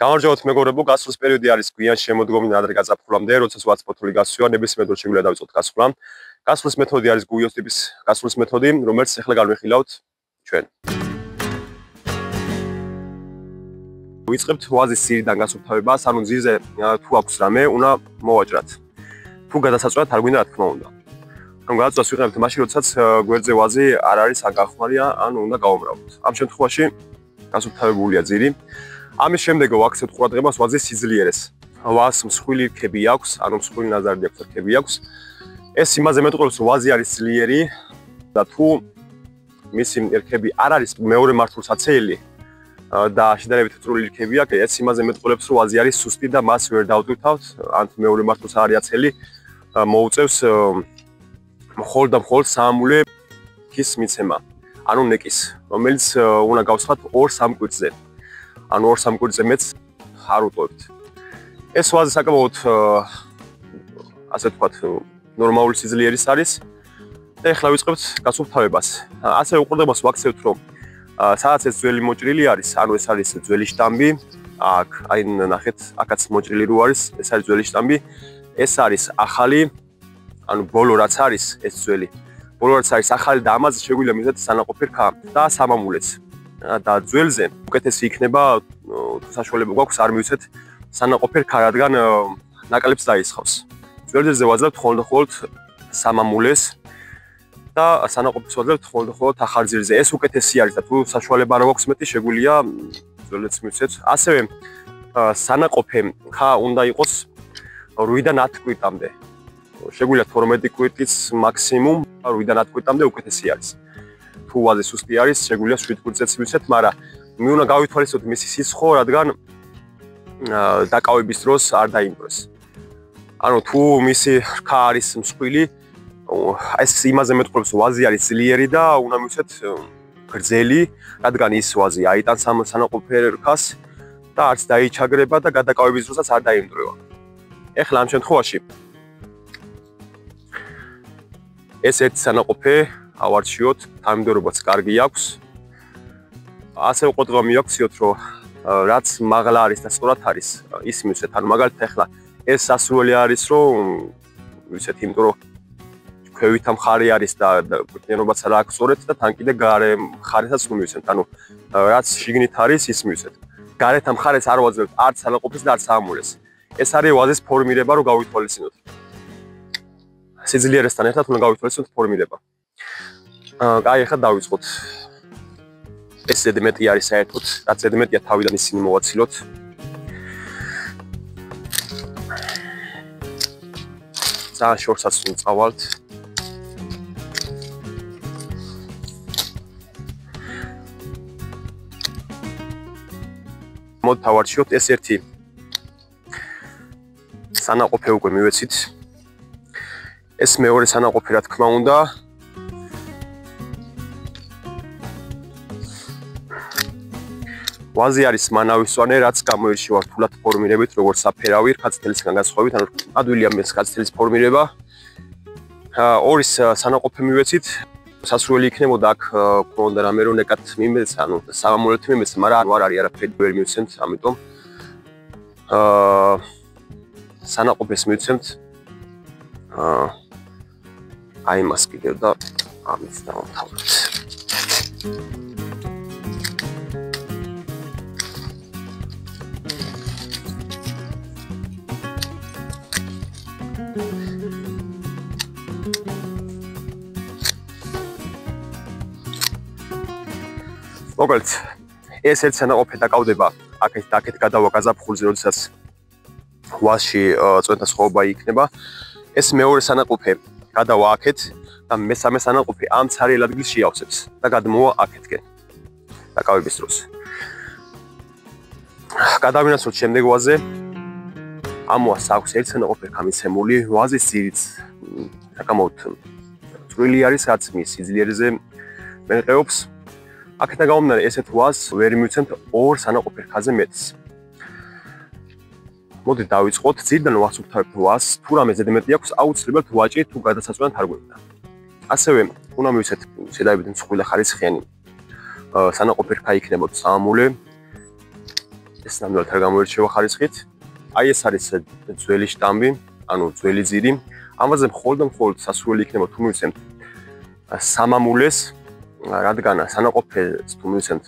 გამარჯობათ მეგობრებო, გასვლის პერიოდი არის გვიან შემოდგომიდან ადრე გაზაფხულამდე, როდესაც ვაც ფოთოლი გასვია, ნებისმიერ დროს შეგვიძლია დავიწყოთ გასვლა. გასვლის მეთოდი არის გუიოს ტიპის გასვლის მეთოდი, რომელიც ახლა განვიხილავთ ჩვენ. ვიწყებთ ვაზის ძირიდან გასუფთავებას, ანუ ძირზე თუ აქვს რამე, უნდა მოვაჭრათ. თუ გადასაწყვეტ არ გვინდა რა თქმა უნდა. ანუ გადაწყვეტს ვიყენებთ მაშინ, როდესაც გვერდზე ვაზი არ არის ან გახმარია, ან უნდა გავამრავოთ. ამ შემთხვევაში გასუფთავებულია ძირი. ამის შემდეგ ვაქცევთ ყურადღებას ვაზის სიძლიერეს. ვაზს მსხვილი რქები აქვს, ანუ მსხვილი ნაზარდი აქვს, რქები აქვს. ეს იმაზე მეტყველებს, რომ ვაზი არის ძლიერი და თუ მისი რქები არ არის მეორე მართულსაცელი და შედარებით წვრილი რქები აქვს, ეს იმაზე მეტყველებს, რომ ვაზი არის სუსტი და მას ვერ დავტვირთავთ, ან მეორე მართულს არ აცელი მოუწევს მხოლოდ და მხოლოდ საამულე რქის მიცემა, ანუ ნეკის, რომელიც უნდა გავსხათ 2-3 კვირტზე. ანუ 2-3 კვირტზე მეც არ უტოვებთ. ეს ვაზი საკმაოდ ასე ვთქვათ, ნორმალური სიძლიერის არის და ეხლა ვიწყებთ გასუფთავებას. ასე უყურდებას ვაქცევთ, რომ სადაც ეს ძველი მოჭრილი არის, ანუ ეს არის ძველი შტამბი, აქ აი ნახეთ, აქაც მოჭრილი რო არის, ეს არის ძველი შტამბი, ეს არის ახალი, ანუ ბოლო რაც არის, ეს ძველი. ბოლო რაც არის ახალი და ამაზე შეგვიძლია მივიღეთ სანაყოფი რქა და სამამულეც. და ძველზე უკეთესი იქნება თუ საშუალება გვაქვს არ მივიცეთ სანაყოფი რქა, რადგან ნაკლებს დაისხავს. ძველზე ვაძლევთ ხოლმე სამამულეს და სანაყოფის ვაძლევთ ხოლმე ახალ ძირზე. ეს უკეთესი არის და თუ საშუალება არ გვაქვს მეტი, შეგვიძლია ძველზეც მივიცეთ. ასევე სანაყოფი რქა უნდა იყოს 8-დან 10 კვირტამდე. შეგვიძლია 12 კვირტიც მაქსიმუმ, 8-დან 10 კვირტამდე უკეთესი არის. თუ ვაზი სუსტი არის, შეგვიძლია 7 კვირტზეც მივცეთ, მაგრამ მე უნდა გავითვალისწინოთ მისი სიცხო, რადგან დაკავების დროს არ დაიმკვეს. ანუ თუ მისი რქა არის მსხვილი, ეს იმაზე მეტყველებს, ვაზი არის ძლიერი და უნდა მივცეთ გრძელი, რადგან ის ვაზი აიტანს ამ სანაყოფი რქას და არც დაიჩაგრება და გადაკავების დროსაც არ დაიმტვრევა. ეხლა ამ შემთხვევაში ეს ერთი სანაყოფი ავარჩიოთ, თანმიმდევრობაც კარგი აქვს. ასე უყურდება მივაქციოთ, რომ რაც მაღლა არის და სწორად არის, ის მივცეთ. ანუ მაგალითად ახლა ეს სასურველი არის, რომ ვიცით, იმიტომ რომ ქვევით მხარე არის და კვირტიანობაც არ აქვს სწორედ და თან კიდე გარე მხარესაც მივცეთ. ანუ რაც შიგნით არის, ის მივცეთ. გარეთ მხარეს არ ვაძლევთ არც სანაყოფის და არც საამულეს. ეს არის ვაზის ფორმირება, რომ გავითვალისწინოთ. სიძლიერესთან ერთად უნდა გავითვალისწინოთ ფორმირება. აი, ახლა დავიწყოთ. ეს ზედმეტი არის საერთოდ, რაც ზედმეტია თავიდან ისინი მოვაცილოთ. ძალიან შორსაც წავალთ. მოვთავარჩიოთ ეს ერთი სანაყოფი უკვე მივეცით. ეს მეორე სანაყოფი რა თქმა უნდა ვაზი არის მანავისწვანე, რაც გამოირჩევა რთულად ფორმირებით, როგორც საფერავი, რქაწითელისგან განსხვავებით, ანუ ადვილია ეს რქაწითელის ფორმირება. ორის სანაყოფი მივეცით, სასურველი იქნებოდა აქ ქონდა რამე რომ ნეკად მიმეცა, ანუ სამამულეთ მიმეცა, მაგრამ არ არის არაფერი ვერ მივცემთ, ამიტომ სანაყოფის მივცემთ. აი მას კიდევ და ამით დავამთავრებთ. მოგეთ, ეს ერთ სანაყოფი დაკავდება აქეთ და აქეთ გადავა გაზაფხულზე, როდესაც ვაზში წვენთა სხვაობა იქნება. ეს მეორე სანაყოფი გადავა აქეთ და მესამე სანაყოფი ამ ცარიელ ადგილს შეავსებს და გადმოვა აქეთკენ დაკავების დროს. გადავინაცვლოთ შემდეგ ვაზზე. ამ ვაზს აქვს ერთ სანაყოფი გამიცემული, ვაზის ძირიც საკამოდ წვრილი არის, რაც მის სიძლიერეზე მენყეობს. აქედან გამომდინარე, ესეთ ვაზს ვერ მივცემთ 2 სანაყოფი რქაზე მეტს. მოდით დავიწყოთ, ძირიდან ვასუფთავებთ ვაზს, თუ რამე ზედმეტი აქვს, აუცილებლად ვაჭრი თუ გადასაწყვეტად არ გვინდა. ასევე უნდა მივცეთ შედარებით მსხვილი ხარისხიანი სანაყოფი რქა იქნებოდა საამულე. ეს ნამდვილად არ გამოირჩევა ხარისხით. აი ეს არის ძველი შტამბი, ანუ ძველი ძირი. ამაზე მხოლოდ სასურველი იქნება თუ მივცემთ სამამულეს, რადგან სანაყოფეს თუ მივცემთ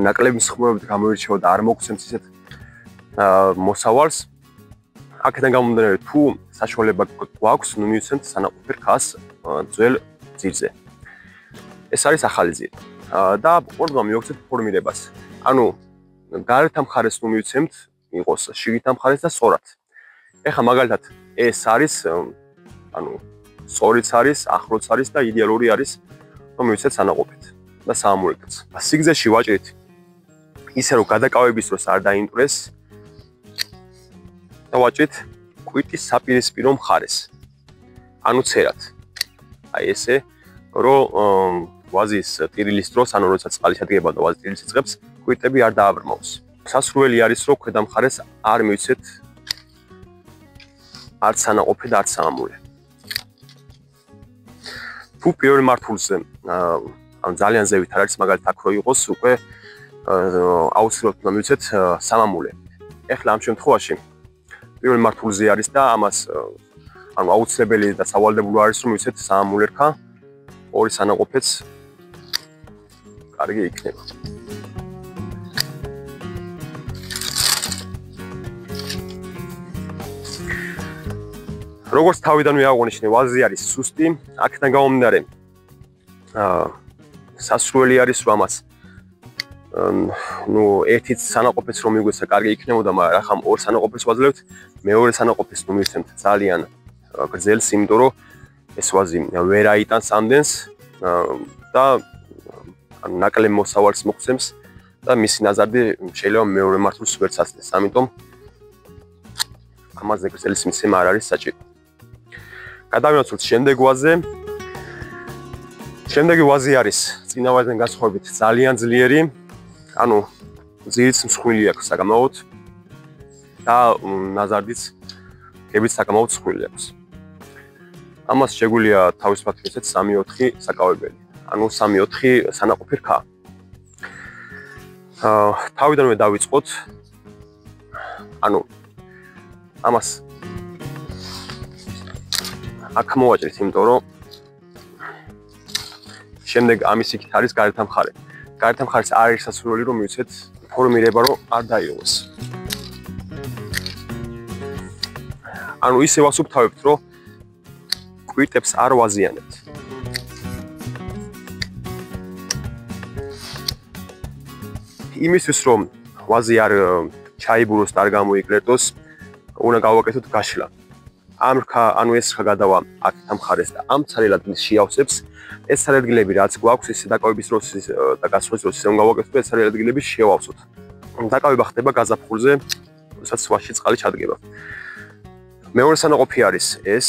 ნაკლები მსხმოებით გამოირჩევა და არ მოგცემთ ისეთ მოსავალს. აქედან გამომდინარე თუ საშუალება გვაქვს, ნუ მივცემთ სანაყოფი რქას ძველ ძირზე. ეს არის ახალი ძირი. და ყოველდღე მივაქცევთ ფორმირებას. ანუ გარეთ მხარეს ნუ მივცემთ იყოს შიგნით მხარეს და სწორად. ეხლა მაგალითად ეს არის ანუ სწორიც არის, ახლოც არის და იდეალური არის რომ მივცეთ სანაყოფით და სამამულეთაც. სიგრძეში ვაჭრით ისე რომ გადაკავების დროს არ დაინტვრეს და ვაჭრით კვირტის საპირისპირო მხარეს. ანუ ცერად. აი ესე რომ ვაზის ტირილის დროს, ანუ როცა წყალი შედგება და ვაზის ტირილს იწყებს, კვირტები არ დააბრმავს. სასურველი არის რომ ქვედა მხარეს არ მივცეთ არც სანაყოფი და არც სამამულე. თუ პირველ მართულზე ან ძალიან ზევით არ არის მაგალითად აქ რო იყოს უკვე აუცილებლად უნდა მივცეთ სამამულე. ეხლა ამ შემთხვევაში პირველ მართულზე არის და ამას ანუ აუცილებელი და სავალდებულო არის რომ მივცეთ სამამულე რქა, ორი სანაყოფეც კარგი იქნება. როგორც თავიდანვე აღნიშნე, ვაზი არის სუსტი, აქედან გამომდინარე სასურველი არის რომ ამას ნუ ერთი სანაყოფეც რომ მიგვეცა კარგი იქნებოდა, მაგრამ ახლა ორ სანაყოფეს ვაძლევთ, მეორე სანაყოფეს ნუ მივცემთ ძალიან გრძელს, იმიტომ რომ ეს ვაზი ვერ აიტანს ამდენს და ანუ ნაკლებ მოსავალს მოგცემს და მისი ნაზარდი შეიძლება მეორე მართულს ვერც აცდეს. ამიტომ ამაზე გრძელის მიცემა არ არის საჭირო. გადავინაცვლოთ შემდეგ ვაზზე. შემდეგი ვაზი არის წინა ვაზიდან განსხვავებით ძალიან ძლიერი, ანუ ძირიც მსხვილი აქვს საკამაოდ და ნაზარდიც გებით საკამაოდ მსხვილი აქვს. ამას შეგვიძლია თავისუფლად ვისეთ 3-4 საკავებელი. ანუ 3-4 სანაყოფი რქა. თავიდანვე დავიწყოთ. ანუ ამას აქ მოვაჭრით, იმიტომ რომ შემდეგ ამის იქით არის გარეთ მხარე. გარეთ მხარეს არ არის სასურველი რომ მივცეთ ფორმირება რომ არ დაიღოს. ანუ ისე ვასუფთავებთ რომ კვირტებს არ ვაზიანებთ. იმისთვის რომ ვაზი არ ჩაიბუროს და არ გამოიკლერტოს, უნდა გავაკეთოთ გაშლა. ამ რქა, ანუ ეს რქა გადავა აქ მხარეს და ამ ცალ ადგილს შეავსებს. ეს ცალ ადგილები რაც გვაქვს, ის დაკავების დროს და გასვლის დროს რომ გავაკეთოთ, ეს ცალ ადგილები შევავსოთ. დაკავება ხდება გაზაფხულზე, როდესაც ვაში წყალი ჩადგება. მეორე სანაყოფი არის ეს.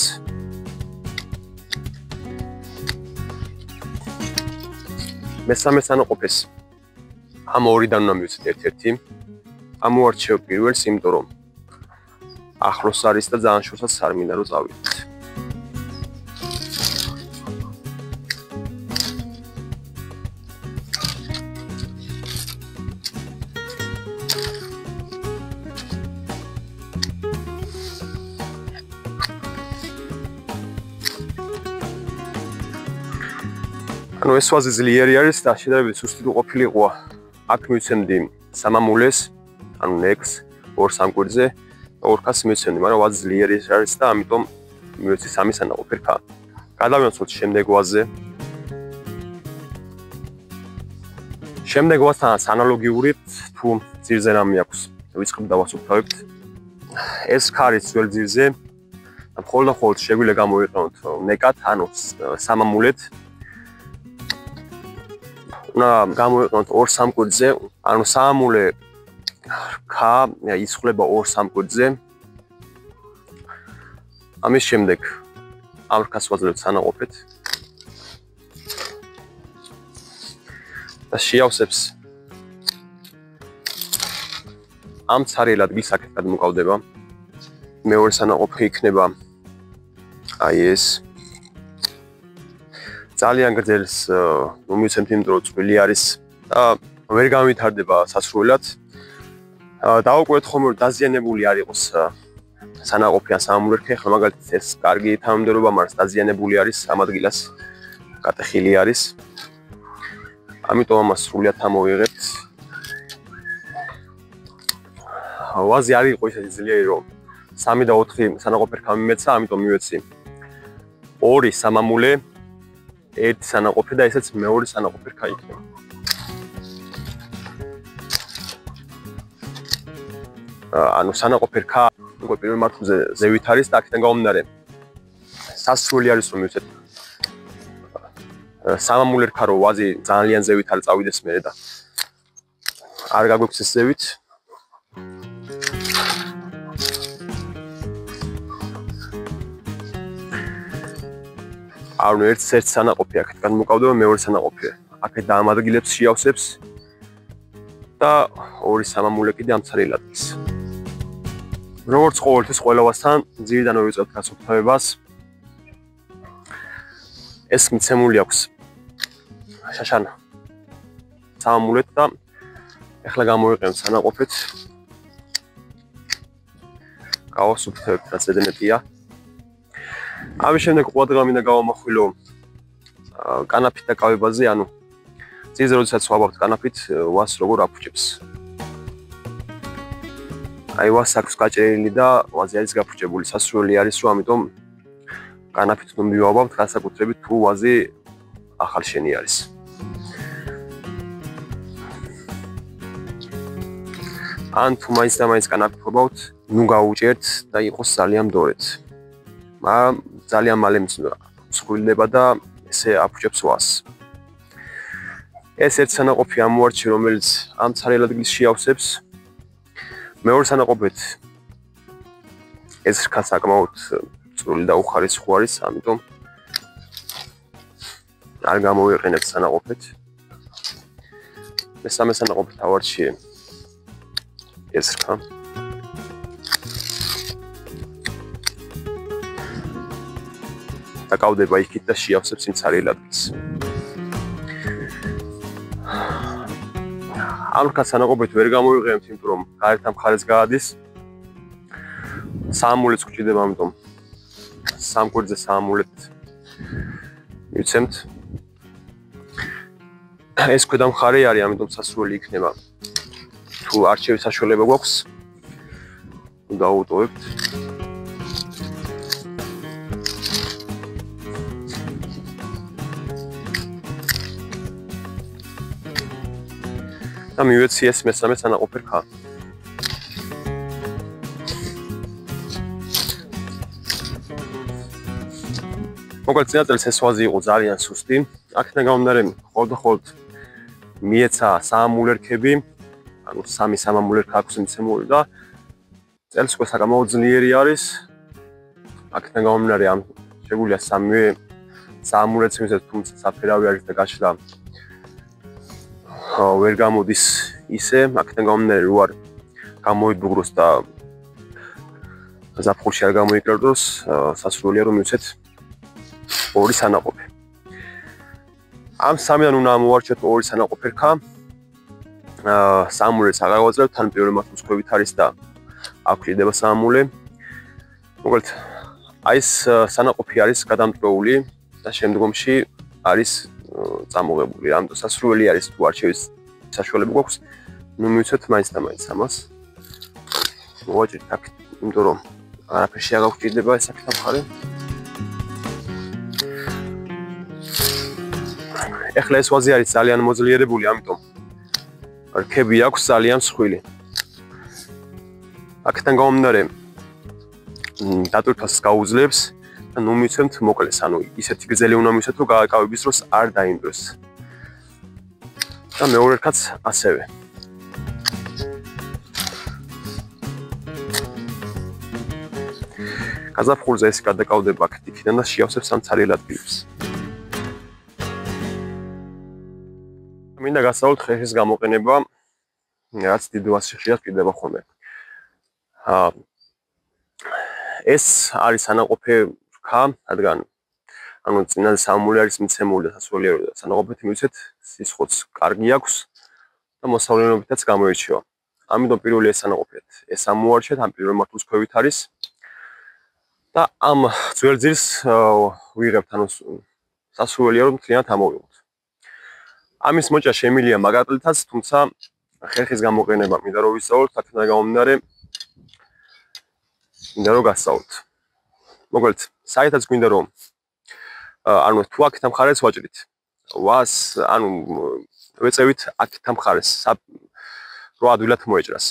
მესამე სანაყოფეს ამ ორიდან უნდა მივცეთ ერთ-ერთი. ამოვარჩევ პირველს, იმიტომ რომ ახლოს არის და ძალიან შორსაც არ მინდა რომ წავიდეთ. ანუ ეს ვაზი ძლიერი არის და შედარებით სუსტი თუ ყოფილიყო, აქ მივცემდი სამამულეს, ანუ ნექს ორ სამკვირზე. ორქას მივცემდი, მაგრამ ვაზი ძლიერი არის და ამიტომ მივეცი 3 სანაყოფი რქა. გადავინაცვლოთ შემდეგ ვაზზე. შემდეგ ვაზთან ანალოგიური თუ ძირზე რამე აქვს, ვიწყებ და ვასუფთავებთ. ეს რქა არის ძველ ძირზე და მხოლოდ შეგვიძლია გამოვიყენოთ ნეკად, ანუ სამამულეთ. უნდა გამოვიყენოთ ორ სამკვირზე, ანუ სამამულე რქა იცვლება ორ სამკვირზე. ამის შემდეგ ამ რქას ვაძლევთ სანაყოფით და შეავსებს ამ ცარიელ ადგილს აქეთ მოკავდება. მეორე სანაყოფი იქნება აი ეს. ძალიან გრძელს მივცემთ, იმიტომ რომ წვრილი არის და ვერ განვითარდება სასურველად. დავუკვირდეთ ხომ რომ დაზიანებული არ იყოს სანაყოფი ან სამამულერქი, ახლა მაგალითად ეს კარგი თანამდებობა, მაგრამ დაზიანებული არის, ამ ადგილას გატეხილი არის. ამიტომ ამას სრულად ამოვიღებთ. ვაზი არ იყო ისეთი ძლიერი, რომ 3 და 4 სანაყოფერქა მიმეცა, ამიტომ მივეცი 2 სამამულე, 1 სანაყოფი და ესეც მეორე სანაყოფერქა იქნება. ანუ სანაყოფერქა უკვე პირველ მართულზე ზევით არის და აქედან გამომდინარე სასრული არის რომ მივცეთ სამამულერქა რო ვაზი ძალიან ზევით არ წავიდეს მერე და არ გაგვექცეს ზევით. ანუ ერთ სანაყოფი აქედან მოკავდება მეორე სანაყოფი. აქეთ და ამ ადგილებს შეავსებს და 2 სამამულე კიდე ამცარიელ ადგილს. როგორც ყოველთვის ყველასთან ძირიდან ვივიწყებთ გასუფთავებას. ეს მიცემული აქვს შაშანა სამამულეთ და ეხლა გამოვიყენებთ სანაყოფით. გავასუფთავებთ რაც ედნეტია. ამის შემდეგ ყუადღა მინდა გავამახვილო კანაფით და კავებაზე, ანუ ძირზე როდესაც ვაბავთ კანაფით, ვას როგორ აფუჭებს. აი ვას აქვს გაჭრილი და ვაზი არის გაფუჭებული, სასრული არის, რომ ამიტომ კანაფით თუ მივაბავთ, განსაკუთრებით თუ ვაზი ახალშენი არის. ან თუ მაინც და მაინც კანაფით ვაბავთ, ნუ გაუჭერთ და იყოს ძალიან მდორეთ. მაგრამ ძალიან მალე მსხვილდება და ესე აფუჭებს ვას. ეს ერთ სანაყოფი ამოვარჩი, რომელიც ამ ცარიელ ადგილს შეავსებს. მეორე სანაყოფით ეს რქა საკმაოდ წვრილი და უხარისხო არის, ამიტომ არ გამოვიყენებთ სანაყოფით. მესამე სანაყოფით ავარჩიე ეს რქა. დაკავდება იქით და შეავსებს იმ ცარიელ ადგილს. ამ რქას სანაყოფით ვერ გამოვიყენებთ, იმიტომ რომ გარეთ მხარეს გაადის. სამამულეც გვჭირდება, ამიტომ სამკვირდზე სამამულეთ მივცემთ. ეს ქვედა მხარე არის, ამიტომ სასრული იქნება. თუ არჩევის საშუალება გვაქვს, დავუტოვებთ. და მივეცი ეს მესამე სანაყოფერქა. მოკლედ წინაწელს ეს ვაზი იყო ძალიან სუსტი. აქედან გამომდინარე ყოველდღიურად მიეცა სამამულერქები, ანუ 3 სამამულერქა აქვს მიცემული და წელს უკვე საკმაოდ ძლიერი არის. აქედან გამომდინარე ამ შეგვიძლია 3-ვე სამამულერქს მივცეთ, თუმცა საფერავი არის და გაშლა ვერ გამოდის ისე, აქედან გამომდინარე რო არ გამოიბუგროს და ზაფხულში არ გამოიკრებდოს, სასრულია რომ მივცეთ 2 სანაყოფი. ამ 3-დან უნდა ამოვარჩიოთ 2 სანაყოფერქა. სამამულეს აღარ გავაძლევთ, თან პირველ მართულს ქვევით არის და აქ ვჭირდება სამამულე. მოკლედ აი ეს სანაყოფი არის გადამტვრეული და შემდგომში არის წამოღებული. ამიტომ სასრული არის თუ არჩევის საშუალება გვაქვს, ნუ მივცეთ მაინც და მაინც ამას. მოვაჭრით აქ, იმიტომ რომ არაფერში არ გავჭირდება ეს აქ მხარე. ეხლა ეს ვაზი არის ძალიან მოძლიერებული, ამიტომ რქები აქვს ძალიან მსხვილი. აქედან გამომდინარე დატვირთვას გაუძლებს და ნუ მივცემთ მოკლეს, ანუ ისეთი გრძელი უნდა მივცეთ, რომ გააკავების დროს არ დაინდროს. და მეორე რქაც ასევე. გაზაფხულზე ეს გადაკავდება აქეთ იქიდან და შეავსებს ამ ცარიელ ადგილებს. მინდა გასაუბროთ ხეშის გამოყენება, რაც დიდ ვასში ხშირად ვჭირდება ხოლმე. ეს არის სანაყოფე რქა, რადგან ანუ წინაზე სამამულე არის მიცემული და სასულიერო და სანაყოფით მივცეთ, სისხლიც კარგი აქვს და მოსავლიანობითაც გამოირჩევა. ამიტომ პირველი ეს ანაყოფიეთ. ეს ამოარჩიეთ, ამ პირველ მართლის ქვევით არის. და ამ ძველ ძირს ვიღებთ, ანუ სასურველია რომ მთლიანად ამოვიღოთ. ამის მოჭა შემილია მაგალითაც, თუმცა ხერხის გამოყენება მინდა რომ ვისწავლოთ, აქედან გამომდინარე მინდა რომ გასწავლოთ. მოკლედ, საერთოდ გვინდა რომ ანუ თუ აქეთ ამ ხარეს ვაჭრით. ვას, ანუ ვეწევით აქეთ ამ ხარეს, რო ადვილად მოეჭრას.